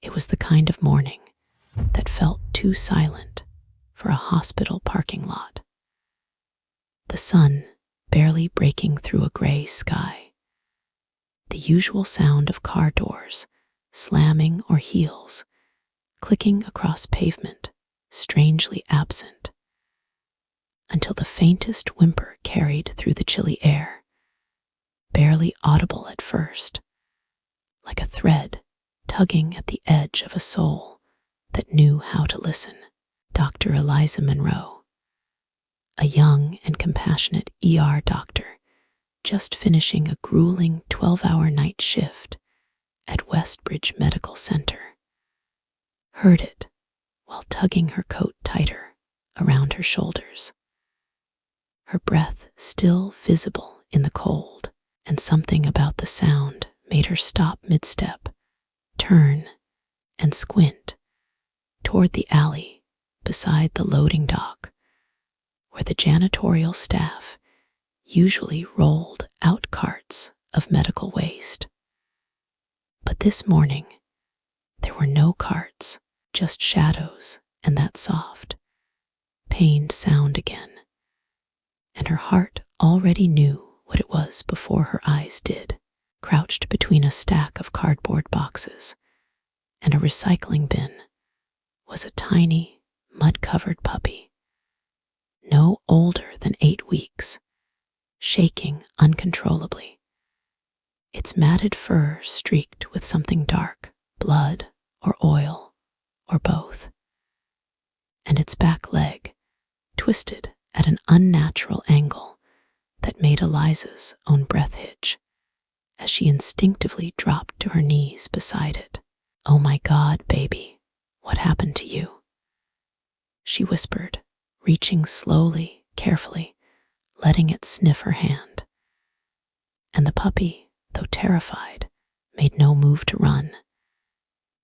It was the kind of morning that felt too silent for a hospital parking lot. The sun barely breaking through a gray sky. The usual sound of car doors slamming or heels clicking across pavement strangely absent, until the faintest whimper carried through the chilly air, barely audible at first, like a thread tugging at the edge of a soul that knew how to listen. Dr. Eliza Monroe, a young and compassionate ER doctor, just finishing a grueling 12-hour night shift at Westbridge Medical Center, heard it while tugging her coat tighter around her shoulders. Her breath still visible in the cold, and something about the sound made her stop mid-step, turn, and squint toward the alley beside the loading dock, where the janitorial staff usually rolled out carts of medical waste. But this morning, there were no carts, just shadows and that soft, pained sound again. And her heart already knew what it was before her eyes did. Crouched between a stack of cardboard boxes and a recycling bin was a tiny, mud-covered puppy, no older than 8 weeks, shaking uncontrollably, its matted fur streaked with something dark, blood or oil or both, and its back leg twisted at an unnatural angle that made Eliza's own breath hitch as she instinctively dropped to her knees beside it. "Oh my God, baby, what happened to you?" she whispered, reaching slowly, carefully, letting it sniff her hand. And the puppy, though terrified, made no move to run,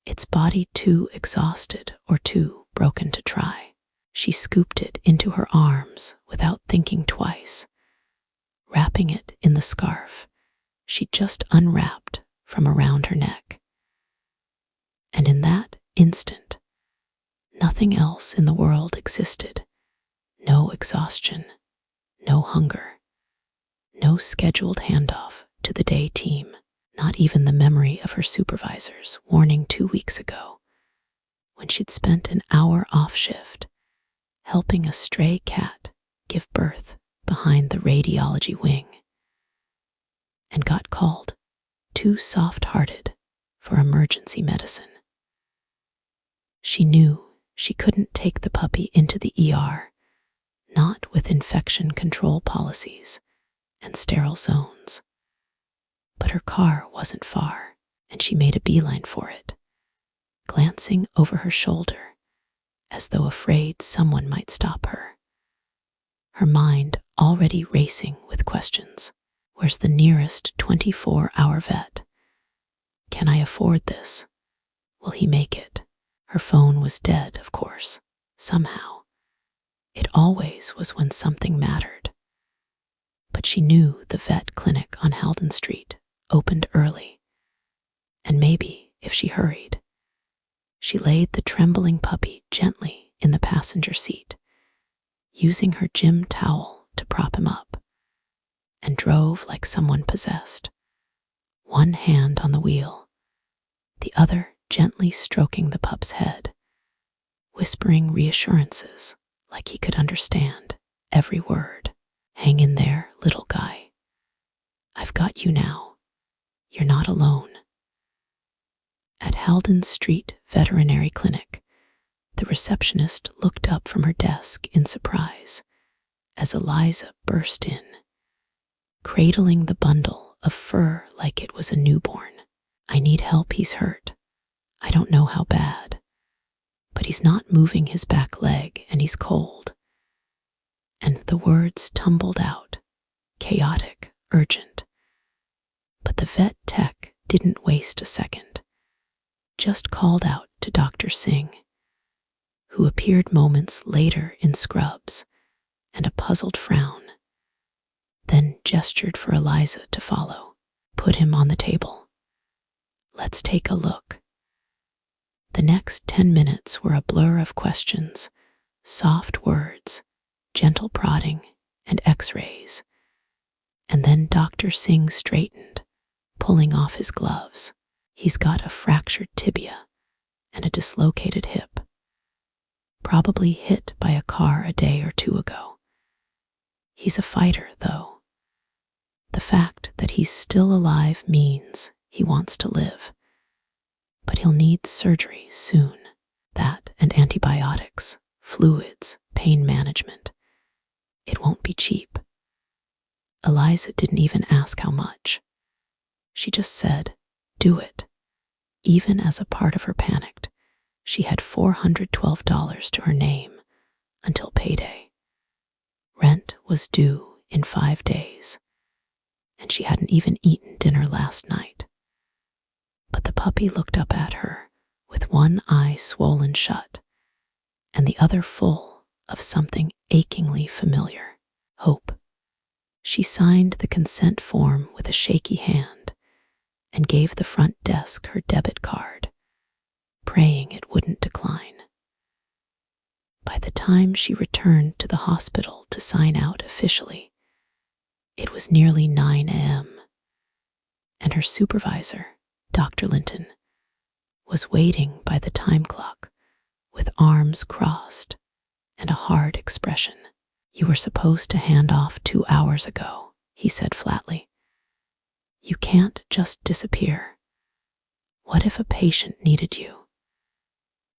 its body too exhausted or too broken to try. She scooped it into her arms without thinking twice, wrapping it in the scarf she'd just unwrapped from around her neck. And in that instant, nothing else in the world existed. No exhaustion, no hunger, no scheduled handoff to the day team, not even the memory of her supervisor's warning 2 weeks ago, when she'd spent an hour off shift helping a stray cat give birth behind the radiology wing, and got called too soft-hearted for emergency medicine. She knew she couldn't take the puppy into the ER, not with infection control policies and sterile zones. But her car wasn't far, and she made a beeline for it, glancing over her shoulder as though afraid someone might stop her, her mind already racing with questions. Where's the nearest 24-hour vet? Can I afford this? Will he make it? Her phone was dead, of course, somehow. It always was when something mattered. But she knew the vet clinic on Halden Street opened early, and maybe if she hurried. She laid the trembling puppy gently in the passenger seat, using her gym towel to prop him up, and drove like someone possessed, one hand on the wheel, the other gently stroking the pup's head, whispering reassurances like he could understand every word. "Hang in there, little guy. I've got you now. You're not alone." At Halden Street Veterinary Clinic, the receptionist looked up from her desk in surprise as Eliza burst in, cradling the bundle of fur like it was a newborn. "I need help, he's hurt. I don't know how bad, but he's not moving his back leg and he's cold." And the words tumbled out, chaotic, urgent. But the vet tech didn't waste a second, just called out to Dr. Singh, who appeared moments later in scrubs and a puzzled frown, then gestured for Eliza to follow. "Put him on the table. Let's take a look." next 10 minutes were a blur of questions, soft words, gentle prodding, and x-rays. And then Dr. Singh straightened, pulling off his gloves. He's got a fractured tibia and a dislocated hip, probably hit by a car a day or two ago. He's a fighter, though. The fact that he's still alive means he wants to live. But he'll need surgery soon. That and antibiotics, fluids, pain management. It won't be cheap. Eliza didn't even ask how much. She just said, "Do it." Even as a part of her panicked, she had $412 to her name until payday. Rent was due in 5 days, and she hadn't even eaten dinner last night. But the puppy looked up at her with one eye swollen shut and the other full of something achingly familiar, hope. She signed the consent form with a shaky hand and gave the front desk her debit card, praying it wouldn't decline. By the time she returned to the hospital to sign out officially, it was nearly 9 a.m., and her supervisor, Dr. Linton, was waiting by the time clock with arms crossed and a hard expression. "You were supposed to hand off 2 hours ago," he said flatly. "You can't just disappear. What if a patient needed you?"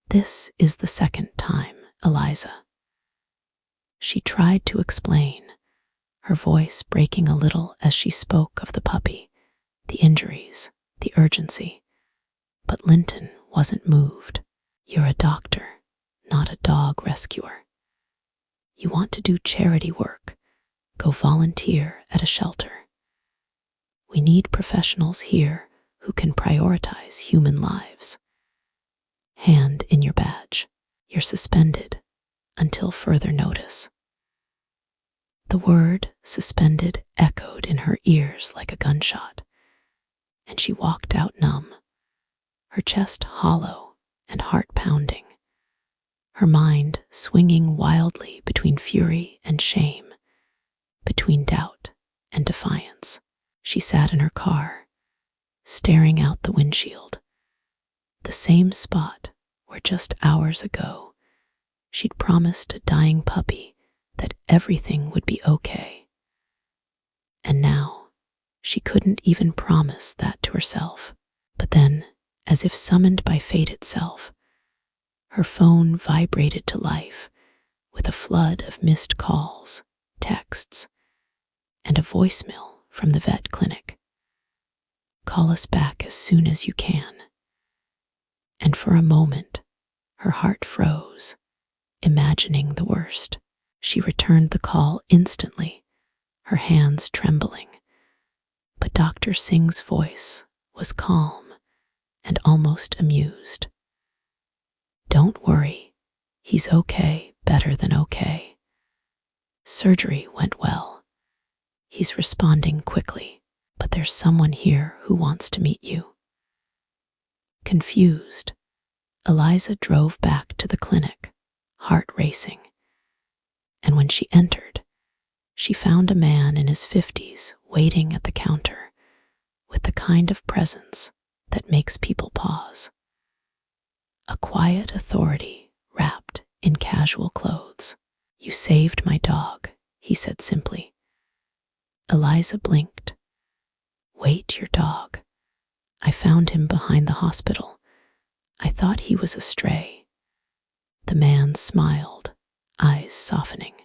"This is the second time, Eliza." She tried to explain, her voice breaking a little as she spoke of the puppy, the injuries, the urgency. But Linton wasn't moved. "You're a doctor, not a dog rescuer. You want to do charity work, go volunteer at a shelter. We need professionals here who can prioritize human lives. Hand in your badge. You're suspended until further notice." The word suspended echoed in her ears like a gunshot, and she walked out numb, her chest hollow and heart pounding, her mind swinging wildly between fury and shame, between doubt and defiance. She sat in her car, staring out the windshield, the same spot where just hours ago she'd promised a dying puppy that everything would be okay. And now she couldn't even promise that to herself. But then, as if summoned by fate itself, her phone vibrated to life with a flood of missed calls, texts, and a voicemail from the vet clinic. "Call us back as soon as you can." And for a moment, her heart froze, imagining the worst. She returned the call instantly, her hands trembling. But Dr. Singh's voice was calm and almost amused. "Don't worry, he's okay, better than okay. Surgery went well. He's responding quickly, but there's someone here who wants to meet you." Confused, Eliza drove back to the clinic, heart racing. And when she entered, she found a man in his 50s waiting at the counter with the kind of presence that makes people pause. A quiet authority wrapped in casual clothes. "You saved my dog," he said simply. Eliza blinked. "Wait, your dog. I found him behind the hospital. I thought he was a stray." The man smiled, eyes softening.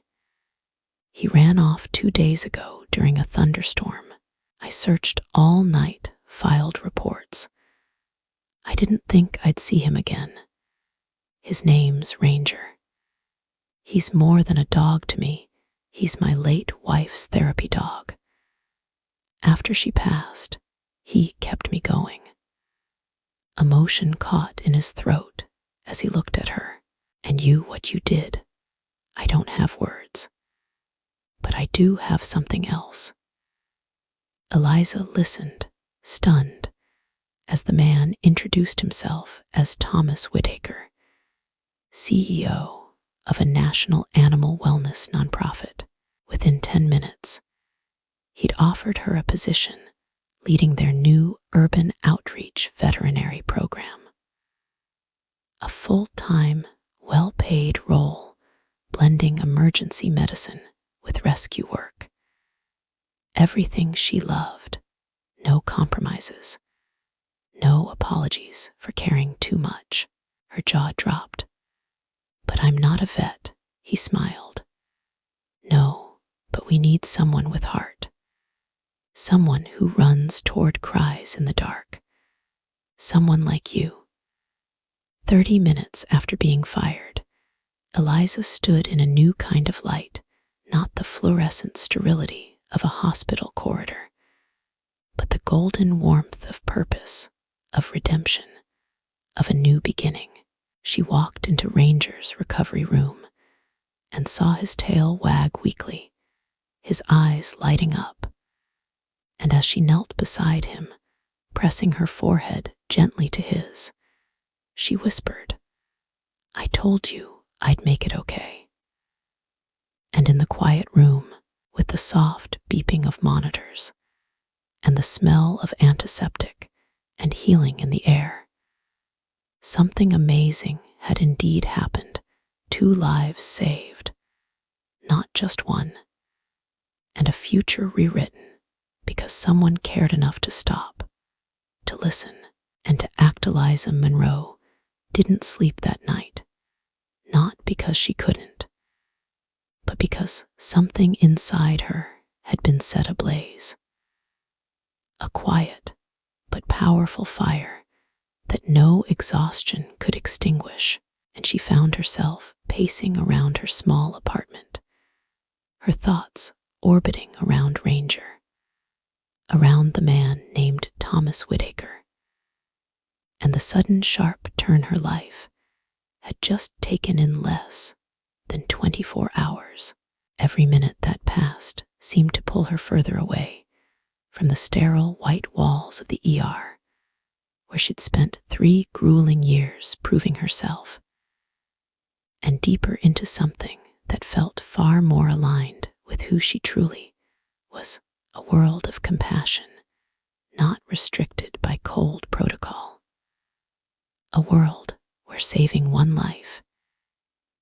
"He ran off 2 days ago during a thunderstorm. I searched all night, filed reports. I didn't think I'd see him again. His name's Ranger. He's more than a dog to me. He's my late wife's therapy dog. After she passed, he kept me going." Emotion caught in his throat as he looked at her. "And what you did. I don't have words. But I do have something else." Eliza listened, stunned, as the man introduced himself as Thomas Whitaker, CEO of a national animal wellness nonprofit. Within 10 minutes, he'd offered her a position leading their new urban outreach veterinary program. A full-time, well-paid role blending emergency medicine with rescue work. Everything she loved, no compromises, no apologies for caring too much. Her jaw dropped. "But I'm not a vet," he smiled. "No, but we need someone with heart. Someone who runs toward cries in the dark. Someone like you." 30 minutes after being fired, Eliza stood in a new kind of light, not the fluorescent sterility of a hospital corridor, but the golden warmth of purpose, of redemption, of a new beginning. She walked into Ranger's recovery room and saw his tail wag weakly, his eyes lighting up. And as she knelt beside him, pressing her forehead gently to his, she whispered, "I told you I'd make it okay." And in the quiet room, with the soft beeping of monitors and the smell of antiseptic and healing in the air, something amazing had indeed happened. 2 lives saved, not just one, and a future rewritten because someone cared enough to stop, to listen, and to act. Eliza Monroe didn't sleep that night, not because she couldn't, but because something inside her had been set ablaze. A quiet but powerful fire that no exhaustion could extinguish, and she found herself pacing around her small apartment, her thoughts orbiting around Ranger, around the man named Thomas Whitaker. And the sudden sharp turn her life had just taken in less than 24 hours. Every minute that passed seemed to pull her further away from the sterile white walls of the ER, where she'd spent 3 grueling years proving herself, and deeper into something that felt far more aligned with who she truly was, a world of compassion, not restricted by cold protocol. A world where saving one life,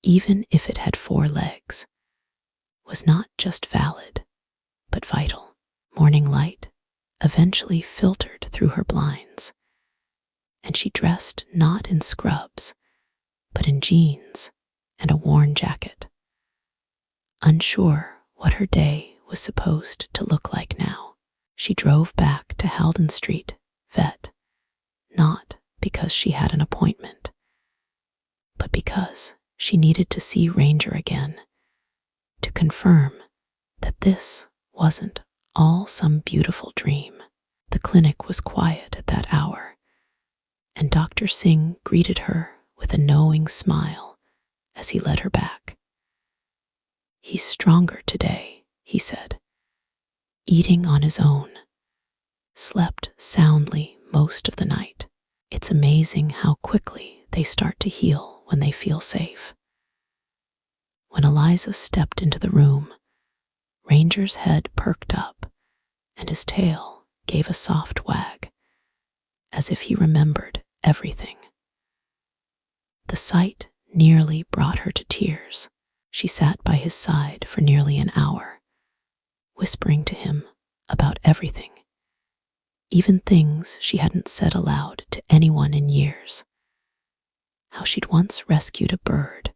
even if it had 4 legs, was not just valid, but vital. Morning light eventually filtered through her blinds, and she dressed not in scrubs, but in jeans and a worn jacket. Unsure what her day was supposed to look like now, she drove back to Halden Street Vet, not because she had an appointment, but because she needed to see Ranger again, to confirm that this wasn't all some beautiful dream. The clinic was quiet at that hour, and Dr. Singh greeted her with a knowing smile as he led her back. "He's stronger today," he said, eating on his own, slept soundly most of the night. It's amazing how quickly they start to heal when they feel safe. When Eliza stepped into the room, Ranger's head perked up and his tail gave a soft wag, as if he remembered everything. The sight nearly brought her to tears. She sat by his side for nearly an hour, whispering to him about everything, even things she hadn't said aloud to anyone in years. How she'd once rescued a bird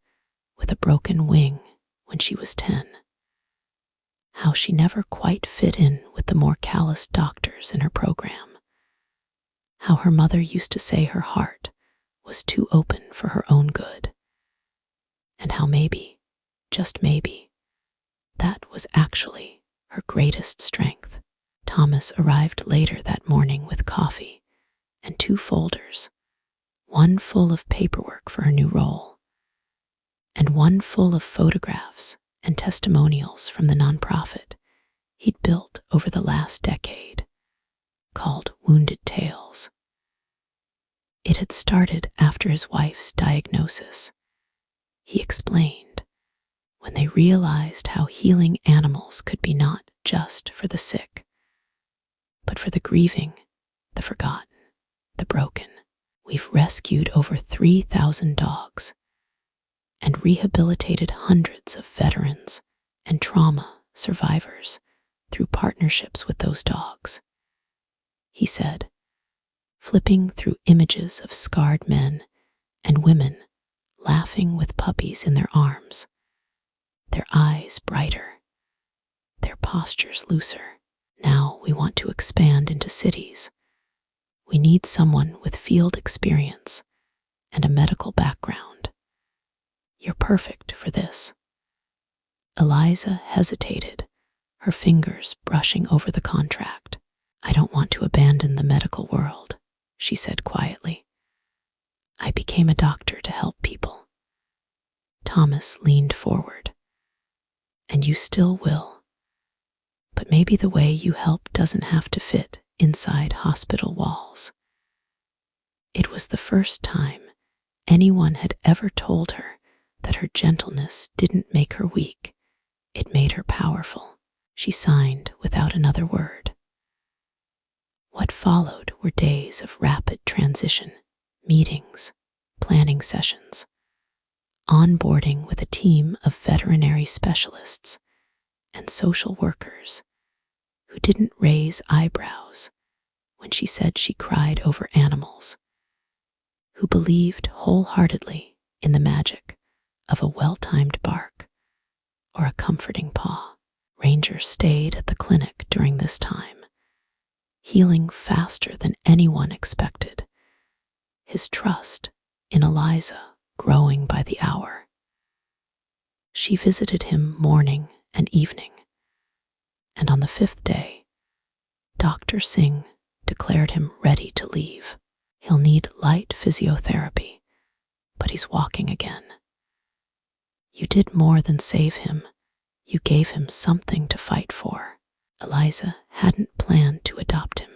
with a broken wing when she was 10. How she never quite fit in with the more callous doctors in her program. How her mother used to say her heart was too open for her own good. And how maybe, just maybe, that was actually her greatest strength. Thomas arrived later that morning with coffee and 2 folders, one full of paperwork for her new role, and one full of photographs and testimonials from the nonprofit he'd built over the last decade, called Wounded Tales. It had started after his wife's diagnosis, he explained, when they realized how healing animals could be not just for the sick, but for the grieving, the forgotten, the broken. We've rescued over 3,000 dogs and rehabilitated hundreds of veterans and trauma survivors through partnerships with those dogs, he said, flipping through images of scarred men and women laughing with puppies in their arms, their eyes brighter, their postures looser. Now we want to expand into cities. We need someone with field experience and a medical background. You're perfect for this. Eliza hesitated, her fingers brushing over the contract. I don't want to abandon the medical world, she said quietly. I became a doctor to help people. Thomas leaned forward. And you still will. But maybe the way you help doesn't have to fit inside hospital walls. It was the first time anyone had ever told her that her gentleness didn't make her weak. It made her powerful. She signed without another word. What followed were days of rapid transition, meetings, planning sessions, onboarding with a team of veterinary specialists and social workers who didn't raise eyebrows when she said she cried over animals, who believed wholeheartedly in the magic of a well-timed bark or a comforting paw. Ranger stayed at the clinic during this time, healing faster than anyone expected, his trust in Eliza growing by the hour. She visited him morning and evening, and on the 5th day, Dr. Singh declared him ready to leave. He'll need light physiotherapy, but he's walking again. You did more than save him. You gave him something to fight for. Eliza hadn't planned to adopt him.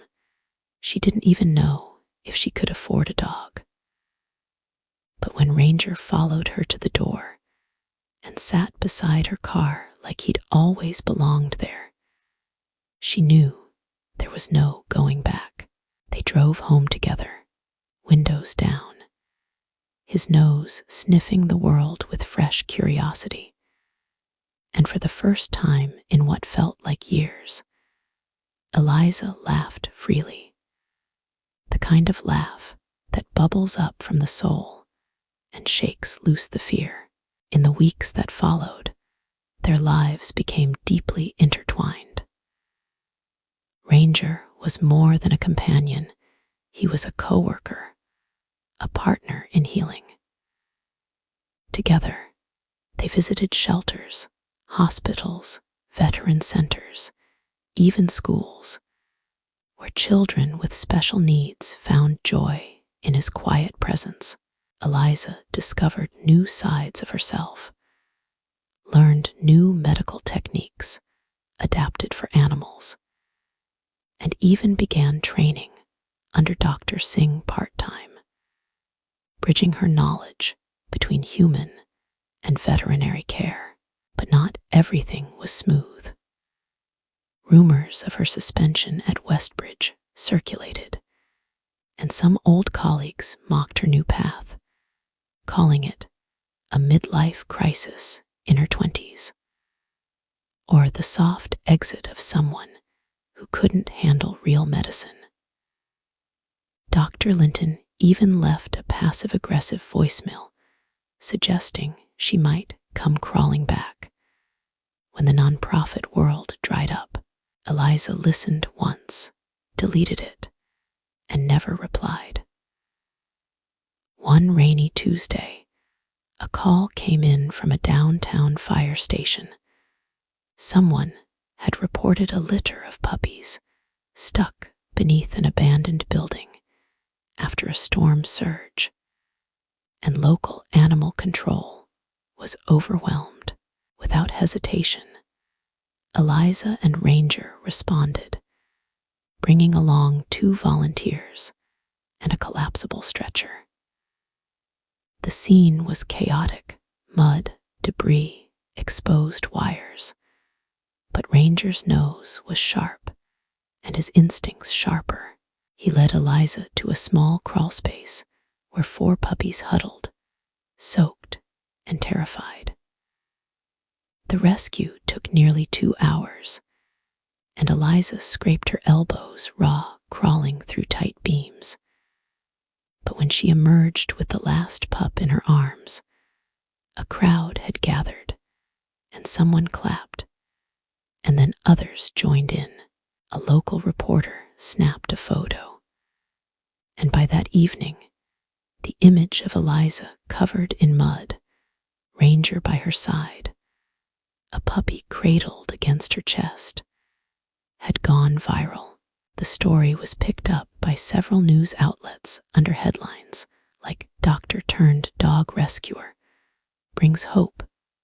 She didn't even know if she could afford a dog. But when Ranger followed her to the door and sat beside her car like he'd always belonged there, she knew there was no going back. They drove home together, windows down, his nose sniffing the world with fresh curiosity. And for the first time in what felt like years, Eliza laughed freely, the kind of laugh that bubbles up from the soul and shakes loose the fear. In the weeks that followed, their lives became deeply intertwined. Ranger was more than a companion. He was a coworker, a partner in healing. Together, they visited shelters, hospitals, veteran centers, even schools, where children with special needs found joy in his quiet presence. Eliza discovered new sides of herself, learned new medical techniques adapted for animals, and even began training under Dr. Singh part-time, bridging her knowledge between human and veterinary care. But not everything was smooth. Rumors of her suspension at Westbridge circulated, and some old colleagues mocked her new path, calling it a midlife crisis in her 20s, or the soft exit of someone who couldn't handle real medicine. Dr. Linton even left a passive-aggressive voicemail suggesting she might come crawling back when the nonprofit world dried up. Eliza listened once, deleted it, and never replied. One rainy Tuesday, a call came in from a downtown fire station. Someone had reported a litter of puppies stuck beneath an abandoned building after a storm surge, and local animal control was overwhelmed. Without hesitation, Eliza and Ranger responded, bringing along 2 volunteers and a collapsible stretcher. The scene was chaotic: mud, debris, exposed wires. But Ranger's nose was sharp, and his instincts sharper. He led Eliza to a small crawl space where 4 puppies huddled, soaked and terrified. The rescue took nearly 2 hours, and Eliza scraped her elbows raw, crawling through tight beams. But when she emerged with the last pup in her arms, a crowd had gathered, and someone clapped, and then others joined in. A local reporter snapped a photo, and by that evening, the image of Eliza covered in mud, Ranger by her side, a puppy cradled against her chest, had gone viral. The story was picked up by several news outlets under headlines like "Doctor turned dog rescuer brings hope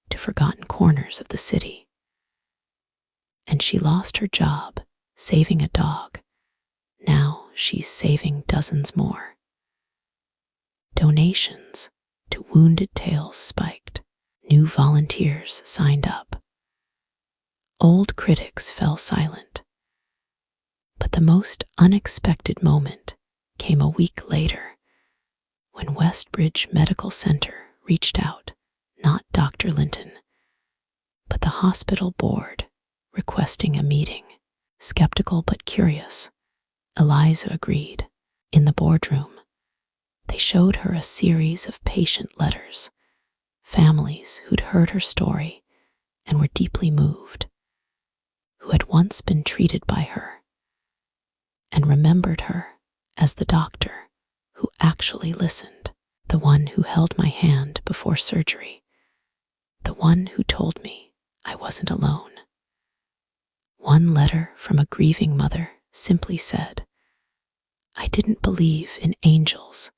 to forgotten corners of the city." And she lost her job saving a dog. Now she's saving dozens more. Donations to Wounded Tales spiked. New volunteers signed up. Old critics fell silent. But the most unexpected moment came a week later, when Westbridge Medical Center reached out, not Dr. Linton, but the hospital board, requesting a meeting. Skeptical but curious, Eliza agreed. In the boardroom, they showed her a series of patient letters, families who'd heard her story and were deeply moved, who had once been treated by her and remembered her as the doctor who actually listened, the one who held my hand before surgery, the one who told me I wasn't alone. One letter from a grieving mother simply said, "I didn't believe in angels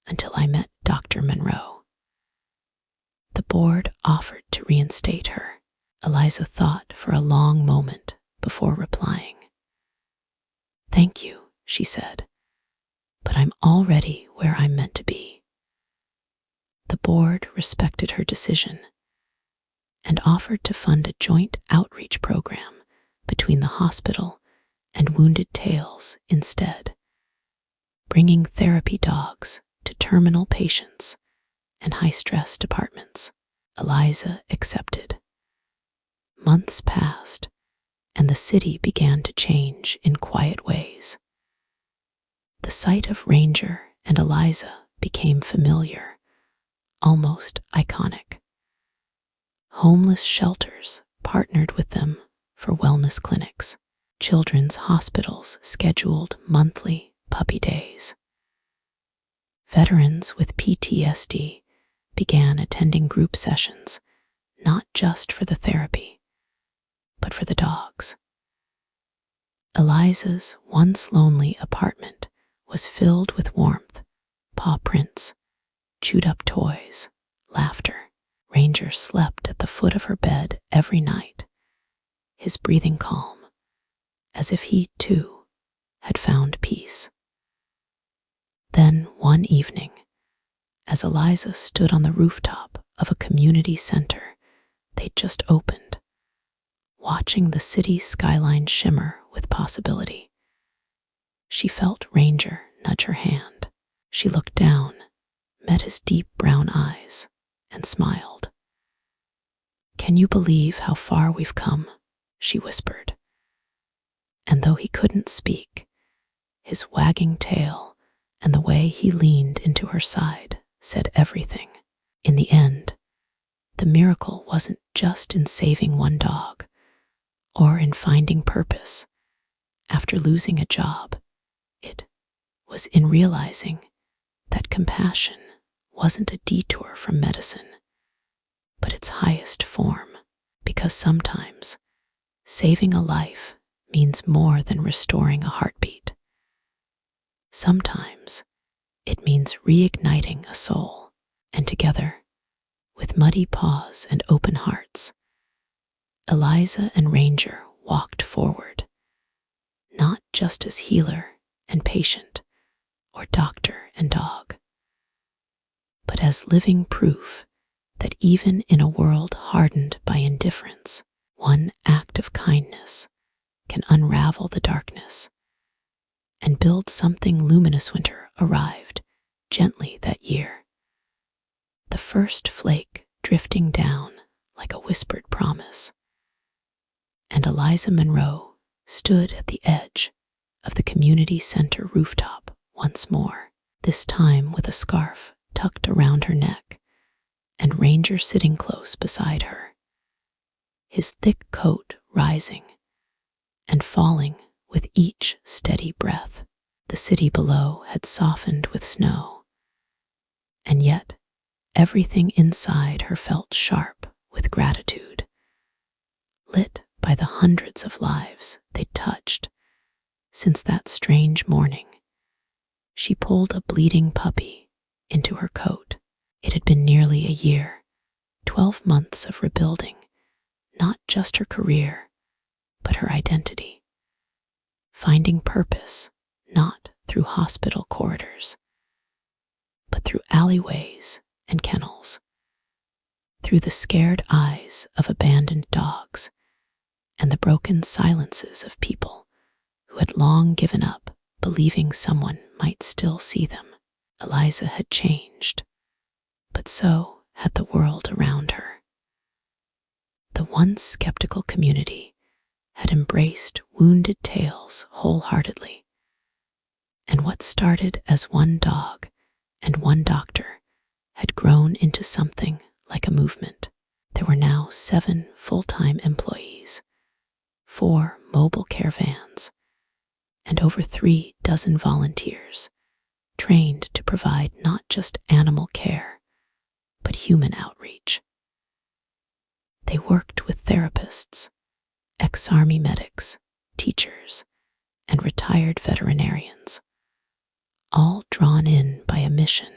until I met Dr. Monroe." The board offered to reinstate her. Eliza thought for a long moment before replying. "Thank you," she said, "but I'm already where I'm meant to be." The board respected her decision and offered to fund a joint outreach program between the hospital and Wounded Tales instead, bringing therapy dogs to terminal patients and high-stress departments. Eliza accepted. Months passed, and the city began to change in quiet ways. The sight of Ranger and Eliza became familiar, almost iconic. Homeless shelters partnered with them for wellness clinics. Children's hospitals scheduled monthly puppy days. Veterans with PTSD began attending group sessions, not just for the therapy, but for the dogs. Eliza's once lonely apartment was filled with warmth, paw prints, chewed-up toys, laughter. Ranger slept at the foot of her bed every night, his breathing calm, as if he, too, had found peace. Then, one evening, as Eliza stood on the rooftop of a community center they'd just opened, watching the city skyline shimmer with possibility, she felt Ranger nudge her hand. She looked down, met his deep brown eyes, and smiled. "Can you believe how far we've come?" she whispered. And though he couldn't speak, his wagging tail and the way he leaned into her side said everything. In the end, the miracle wasn't just in saving one dog or in finding purpose after losing a job. It was in realizing that compassion wasn't a detour from medicine, but its highest form, because sometimes saving a life means more than restoring a heartbeat. Sometimes it means reigniting a soul, and together, with muddy paws and open hearts, Eliza and Ranger walked forward, not just as healer and patient, or doctor and dog, but as living proof that even in a world hardened by indifference, one act of kindness can unravel the darkness and build something luminous. Winter arrived gently that year, the first flake drifting down like a whispered promise, and Eliza Monroe stood at the edge of the community center rooftop once more, this time with a scarf tucked around her neck and Ranger sitting close beside her, his thick coat rising and falling with each steady breath. The city below had softened with snow, and yet everything inside her felt sharp with gratitude, lit by the hundreds of lives they'd touched since that strange morning. She pulled a bleeding puppy into her coat. It had been nearly a year, 12 months of rebuilding, not just her career, but her identity. Finding purpose not through hospital corridors, but through alleyways and kennels, through the scared eyes of abandoned dogs and the broken silences of people who had long given up believing someone might still see them. Eliza had changed, but so had the world around her. The once skeptical community had embraced wounded tales wholeheartedly, and what started as one dog and one doctor had grown into something like a movement. There were now 7 full-time employees, 4 mobile care vans, and over 3 dozen volunteers trained to provide not just animal care, but human outreach. They worked with therapists, ex-Army medics, teachers, and retired veterinarians, all drawn in by a mission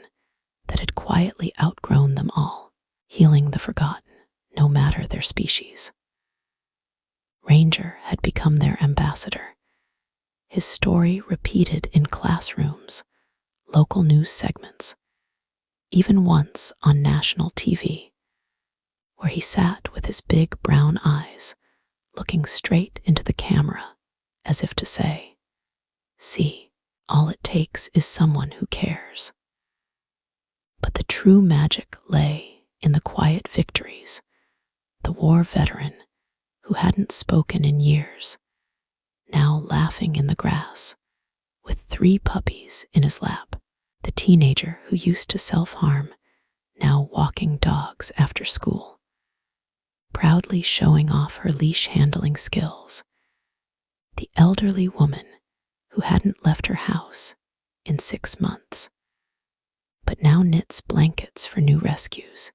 that had quietly outgrown them all, healing the forgotten, no matter their species. Ranger had become their ambassador, his story repeated in classrooms, local news segments, even once on national TV, where he sat with his big brown eyes looking straight into the camera as if to say, "See, all it takes is someone who cares." But the true magic lay in the quiet victories, the war veteran who hadn't spoken in years, now laughing in the grass with 3 puppies in his lap, the teenager who used to self-harm, now walking dogs after school, proudly showing off her leash handling skills, the elderly woman who hadn't left her house in 6 months, but now knits blankets for new rescues,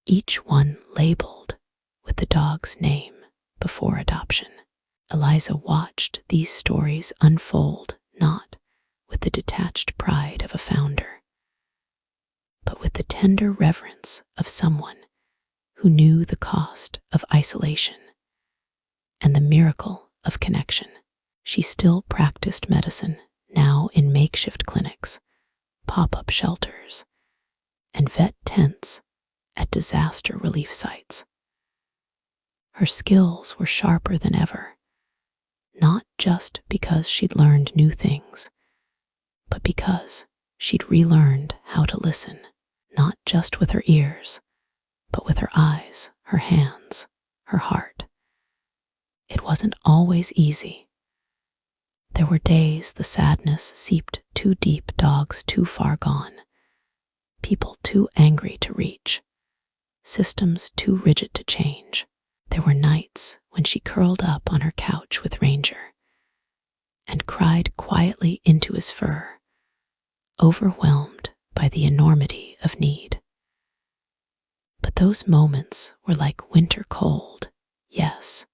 each one labeled with the dog's name before adoption. Eliza watched these stories unfold not with the detached pride of a founder, but with the tender reverence of someone who knew the cost of isolation and the miracle of connection. She still practiced medicine, now in makeshift clinics, pop-up shelters, and vet tents at disaster relief sites. Her skills were sharper than ever, not just because she'd learned new things, but because she'd relearned how to listen, not just with her ears, but with her eyes, her hands, her heart. It wasn't always easy. There were days the sadness seeped too deep, dogs too far gone, people too angry to reach, systems too rigid to change. There were nights when she curled up on her couch with Ranger and cried quietly into his fur, overwhelmed by the enormity of need. But those moments were like winter cold, yes,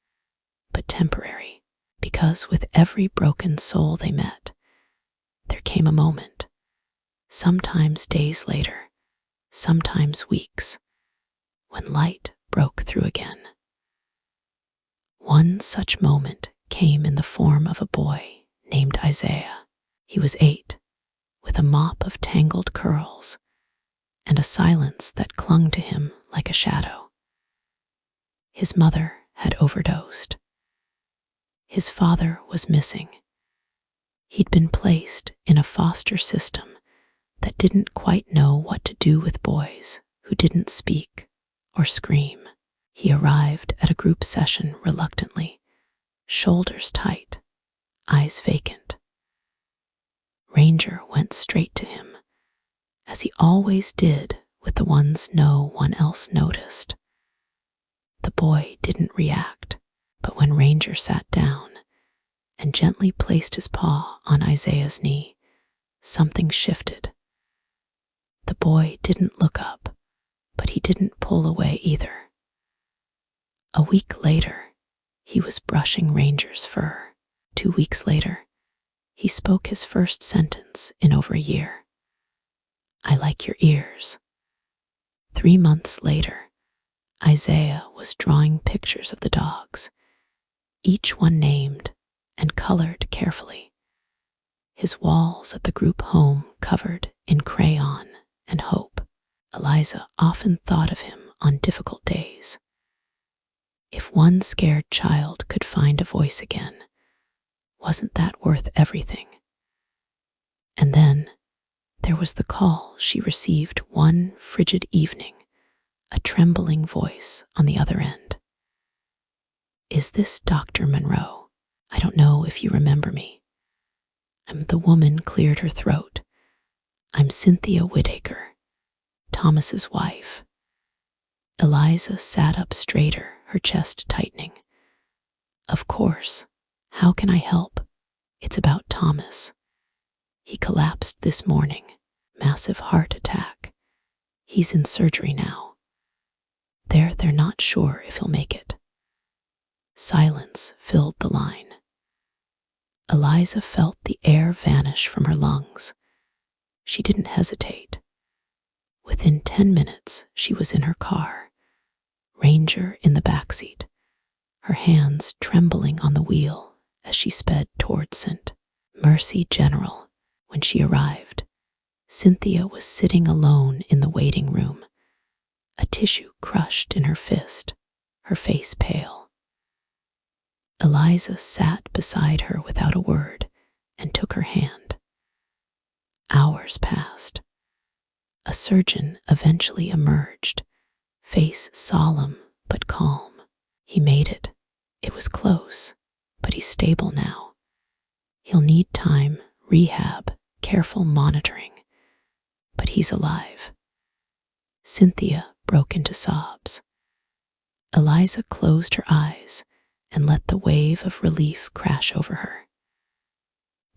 but temporary, because with every broken soul they met, there came a moment, sometimes days later, sometimes weeks, when light broke through again. One such moment came in the form of a boy named Isaiah. He was 8, with a mop of tangled curls and a silence that clung to him like a shadow. His mother had overdosed. His father was missing. He'd been placed in a foster system that didn't quite know what to do with boys who didn't speak or scream. He arrived at a group session reluctantly, shoulders tight, eyes vacant. Ranger went straight to him, as he always did with the ones no one else noticed. The boy didn't react, but when Ranger sat down and gently placed his paw on Isaiah's knee, something shifted. The boy didn't look up, but he didn't pull away either. A week later, he was brushing Ranger's fur. 2 weeks later, he spoke his first sentence in over a year. "I like your ears." 3 months later, Isaiah was drawing pictures of the dogs, each one named and colored carefully. His walls at the group home covered in crayon and hope. Eliza often thought of him on difficult days. If one scared child could find a voice again, wasn't that worth everything? And then there was the call she received one frigid evening, a trembling voice on the other end. "Is this Dr. Monroe? I don't know if you remember me." The woman cleared her throat. "I'm Cynthia Whittaker, Thomas's wife." Eliza sat up straighter, her chest tightening. "Of course. How can I help? It's about Thomas. He collapsed this morning. Massive heart attack. He's in surgery now. They're not sure if he'll make it." Silence filled the line. Eliza felt the air vanish from her lungs. She didn't hesitate. Within 10 minutes, she was in her car, Ranger in the backseat, her hands trembling on the wheel as she sped toward St. Mercy General. When she arrived, Cynthia was sitting alone in the waiting room, a tissue crushed in her fist, her face pale. Eliza sat beside her without a word and took her hand. Hours passed. A surgeon eventually emerged, face solemn but calm. "He made it. It was close, but he's stable now. He'll need time, rehab, careful monitoring, but he's alive." Cynthia broke into sobs. Eliza closed her eyes and let the wave of relief crash over her.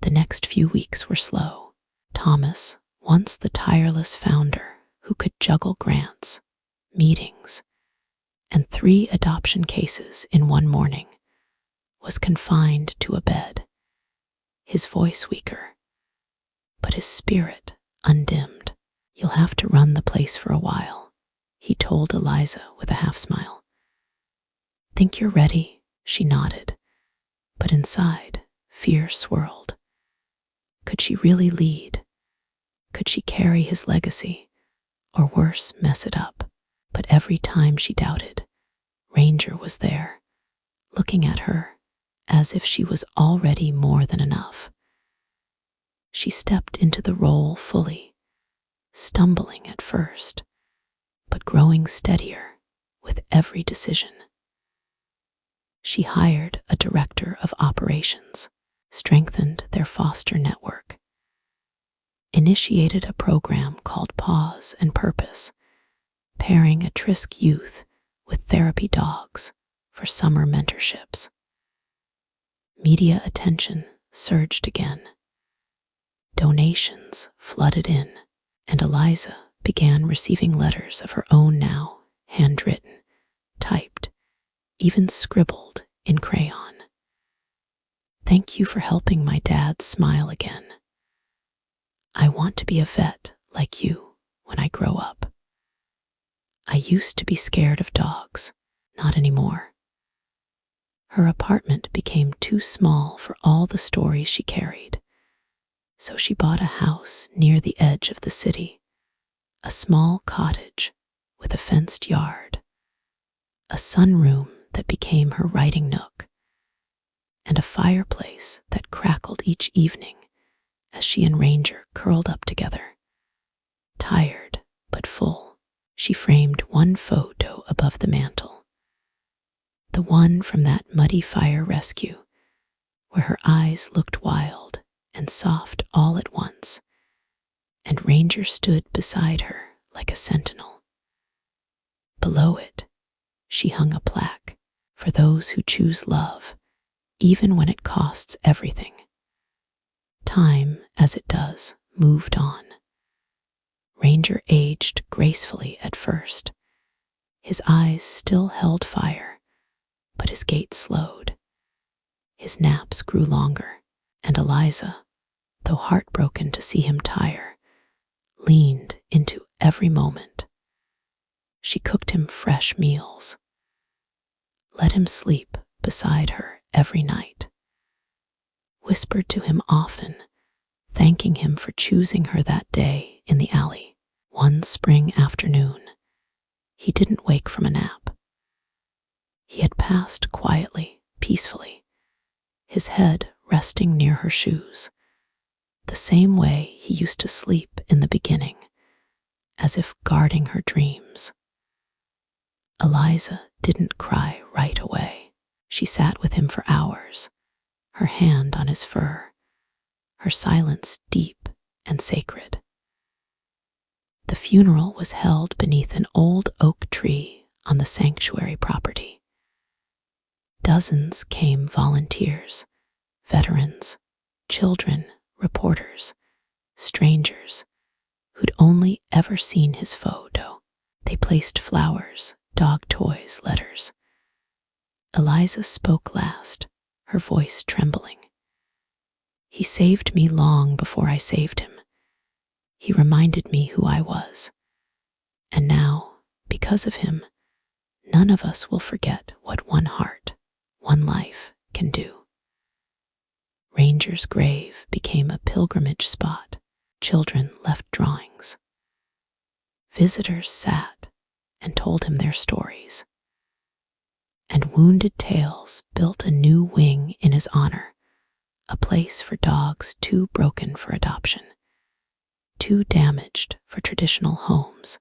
The next few weeks were slow. Thomas, once the tireless founder who could juggle grants, meetings, and 3 adoption cases in one morning, was confined to a bed, his voice weaker, but his spirit undimmed. "You'll have to run the place for a while," he told Eliza with a half smile. "Think you're ready?" She nodded, but inside, fear swirled. Could she really lead? Could she carry his legacy, or worse, mess it up? But every time she doubted, Ranger was there, looking at her as if she was already more than enough. She stepped into the role fully, stumbling at first, but growing steadier with every decision. She hired a director of operations, strengthened their foster network, initiated a program called Pause and Purpose, pairing at-risk youth with therapy dogs for summer mentorships. Media attention surged again. Donations flooded in, and Eliza began receiving letters of her own now, handwritten, typed, even scribbled in crayon. "Thank you for helping my dad smile again. I want to be a vet like you when I grow up. I used to be scared of dogs, not anymore." Her apartment became too small for all the stories she carried, So she bought a house near the edge of the city, a small cottage with a fenced yard, a sunroom that became her writing nook, and a fireplace that crackled each evening as she and Ranger curled up together. Tired but full, she framed one photo above the mantel, the one from that muddy fire rescue where her eyes looked wild and soft all at once, and Ranger stood beside her like a sentinel. Below it, she hung a plaque for those who choose love, even when it costs everything. Time, as it does, moved on. Ranger aged gracefully at first. His eyes still held fire, but his gait slowed. His naps grew longer, and Eliza, though heartbroken to see him tire, leaned into every moment. She cooked him fresh meals, let him sleep beside her every night, whispered to him often, thanking him for choosing her that day in the alley. One spring afternoon, he didn't wake from a nap. He had passed quietly, peacefully, his head resting near her shoes, the same way he used to sleep in the beginning, as if guarding her dreams. Eliza didn't cry right away. She sat with him for hours, her hand on his fur, her silence deep and sacred. The funeral was held beneath an old oak tree on the sanctuary property. Dozens came volunteers, veterans, children, reporters, strangers who'd only ever seen his photo. They placed flowers, dog toys, letters. Eliza spoke last, her voice trembling. He saved me long before I saved him. He reminded me who I was. And now, because of him, none of us will forget what one heart, one life can do. Ranger's grave became a pilgrimage spot. Children left drawings. Visitors sat and told him their stories. And Wounded Tales built a new wing in his honor, a place for dogs too broken for adoption, too damaged for traditional homes,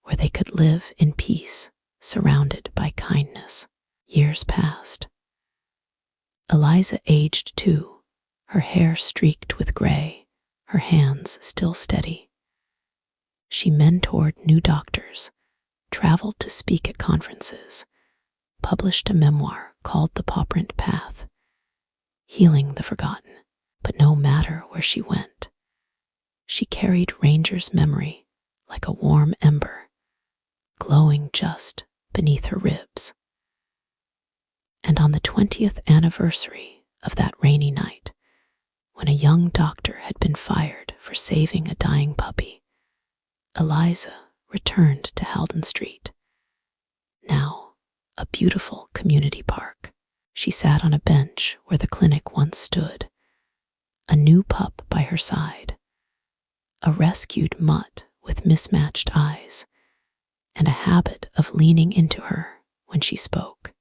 where they could live in peace, surrounded by kindness. Years passed. Eliza aged too, her hair streaked with gray, her hands still steady. She mentored new doctors, traveled to speak at conferences, published a memoir called The Pawprint Path, healing the forgotten. But no matter where she went, she carried Ranger's memory like a warm ember, glowing just beneath her ribs. And on the 20th anniversary of that rainy night, when a young doctor had been fired for saving a dying puppy, Eliza returned to Halden Street. Now, a beautiful community park. She sat on a bench where the clinic once stood, a new pup by her side, a rescued mutt with mismatched eyes, and a habit of leaning into her when she spoke.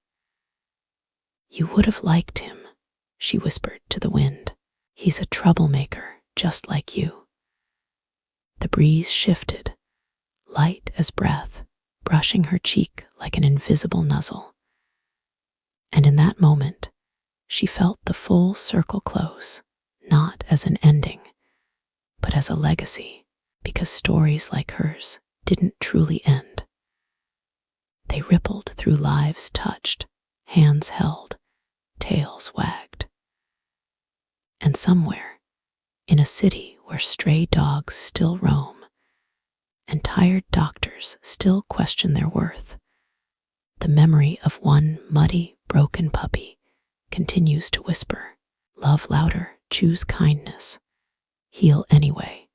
"You would have liked him," she whispered to the wind. "He's a troublemaker, just like you." The breeze shifted, light as breath, brushing her cheek like an invisible nuzzle. And in that moment, she felt the full circle close, not as an ending, but as a legacy, because stories like hers didn't truly end. They rippled through lives touched, hands held, tails wagged. And somewhere, in a city where stray dogs still roam, and tired doctors still question their worth, the memory of one muddy, broken puppy continues to whisper, "Love louder, choose kindness, heal anyway."